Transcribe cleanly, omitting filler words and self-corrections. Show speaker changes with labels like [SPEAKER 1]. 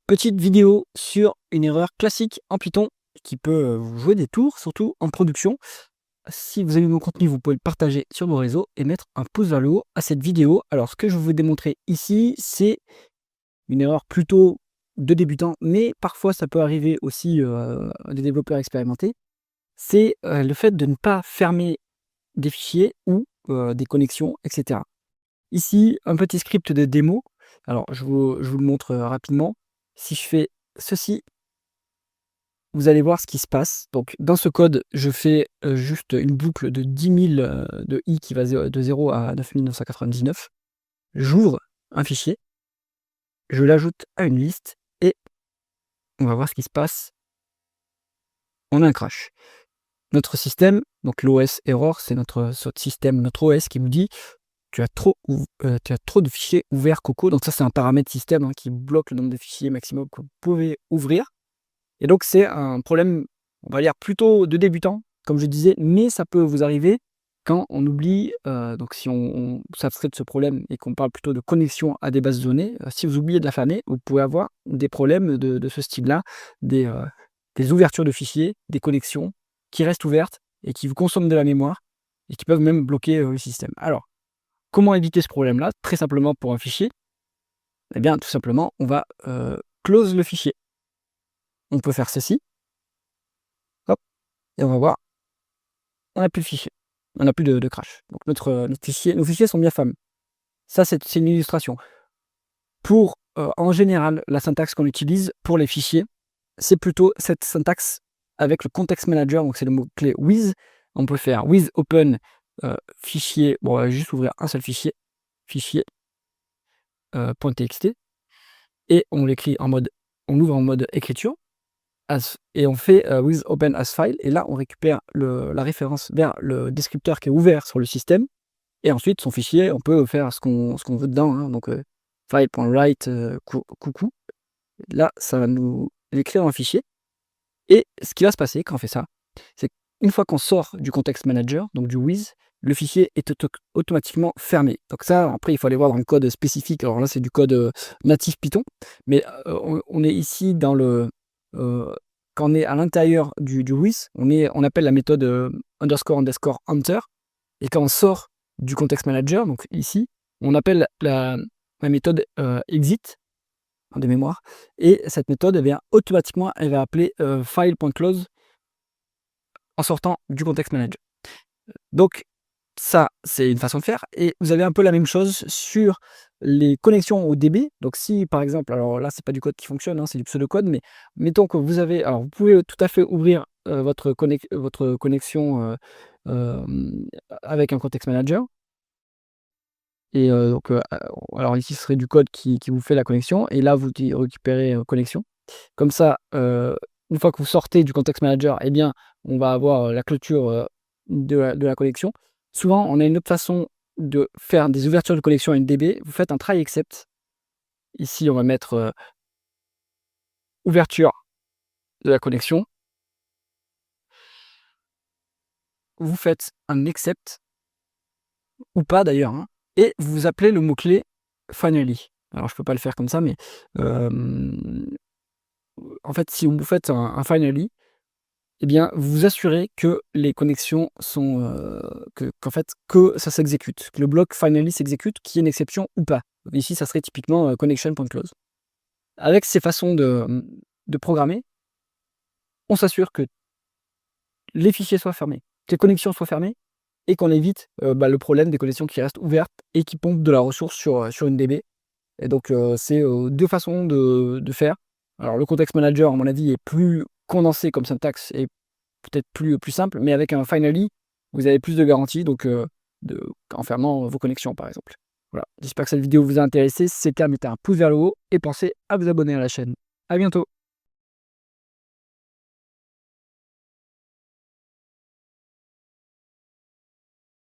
[SPEAKER 1] Petite vidéo sur une erreur classique en Python qui peut vous jouer des tours, surtout en production. Si vous aimez mon contenu, vous pouvez le partager sur vos réseaux et mettre un pouce vers le haut à cette vidéo. Alors, ce que je vais vous démontrer ici, c'est une erreur plutôt de débutant, mais parfois ça peut arriver aussi à des développeurs expérimentés. C'est le fait de ne pas fermer des fichiers ou des connexions, etc. Ici, un petit script de démo. Alors, je vous le montre rapidement. Si je fais ceci, vous allez voir ce qui se passe. Donc, dans ce code, je fais juste une boucle de 10 000 de i qui va de 0 à 9999. J'ouvre un fichier, je l'ajoute à une liste et on va voir ce qui se passe. On a un crash. Notre système, donc l'OS error, c'est notre système, notre OS qui nous dit tu as trop de fichiers ouverts, Coco. Donc ça, c'est un paramètre système qui bloque le nombre de fichiers maximum que vous pouvez ouvrir. Et donc, c'est un problème, on va dire, plutôt de débutant, comme je disais, mais ça peut vous arriver quand on oublie, donc si on s'abstrait de ce problème et qu'on parle plutôt de connexion à des bases de données, si vous oubliez de la fermer, vous pouvez avoir des problèmes de ce style-là, des ouvertures de fichiers, des connexions qui restent ouvertes et qui vous consomment de la mémoire et qui peuvent même bloquer le système. Alors, comment éviter ce problème-là? Très simplement pour un fichier, eh bien, tout simplement, on va close le fichier. On peut faire ceci, hop, et on va voir, on n'a plus de fichier, on n'a plus de crash. Donc nos fichiers sont bien fermés. Ça, c'est une illustration. Pour, en général, la syntaxe qu'on utilise pour les fichiers, c'est plutôt cette syntaxe avec le context manager, donc c'est le mot-clé with. On peut faire with open fichier, bon, on va juste ouvrir un seul fichier, fichier .txt, et on l'écrit en mode, on ouvre en mode écriture, et on fait with open as file, et là on récupère la référence vers le descripteur qui est ouvert sur le système, et ensuite son fichier, on peut faire ce qu'on veut dedans, donc file.write coucou. Là ça va nous écrire un fichier, et ce qui va se passer quand on fait ça, c'est qu'une fois qu'on sort du context manager, donc du with, le fichier est automatiquement fermé. Donc ça, après, il faut aller voir dans le code spécifique. Alors là, c'est du code natif Python, mais on est ici dans le... quand on est à l'intérieur du with, on appelle la méthode underscore enter, et quand on sort du context manager, donc ici, on appelle la méthode exit, de mémoire, et cette méthode, automatiquement, elle va appeler file.close en sortant du context manager. Donc ça, c'est une façon de faire, et vous avez un peu la même chose sur les connexions au DB. Donc si par exemple, alors là c'est pas du code qui fonctionne, c'est du pseudocode, mais mettons que vous avez, alors vous pouvez tout à fait ouvrir votre connexion avec un context manager, et donc alors ici ce serait du code qui vous fait la connexion, et là vous récupérez connexion. Comme ça, une fois que vous sortez du context manager, eh bien, on va avoir la clôture de la connexion. Souvent, on a une autre façon de faire des ouvertures de connexion à une DB. Vous faites un try except. Ici, on va mettre ouverture de la connexion. Vous faites un except, ou pas d'ailleurs, et vous appelez le mot-clé finally. Alors, je ne peux pas le faire comme ça, mais en fait, si vous faites un finally, eh bien, vous vous assurez que les connexions sont, que ça s'exécute, que le bloc finally s'exécute, qu'il y ait une exception ou pas. Ici, ça serait typiquement connection.close. Avec ces façons de programmer, on s'assure que les fichiers soient fermés, que les connexions soient fermées, et qu'on évite le problème des connexions qui restent ouvertes et qui pompent de la ressource sur une DB. Et donc, c'est deux façons de faire. Alors, le context manager, à mon avis, est plus condensé comme syntaxe et peut-être plus simple, mais avec un finally, vous avez plus de garanties, donc en fermant vos connexions, par exemple. Voilà, j'espère que cette vidéo vous a intéressé. Si c'est le cas, mettez un pouce vers le haut et pensez à vous abonner à la chaîne. À bientôt.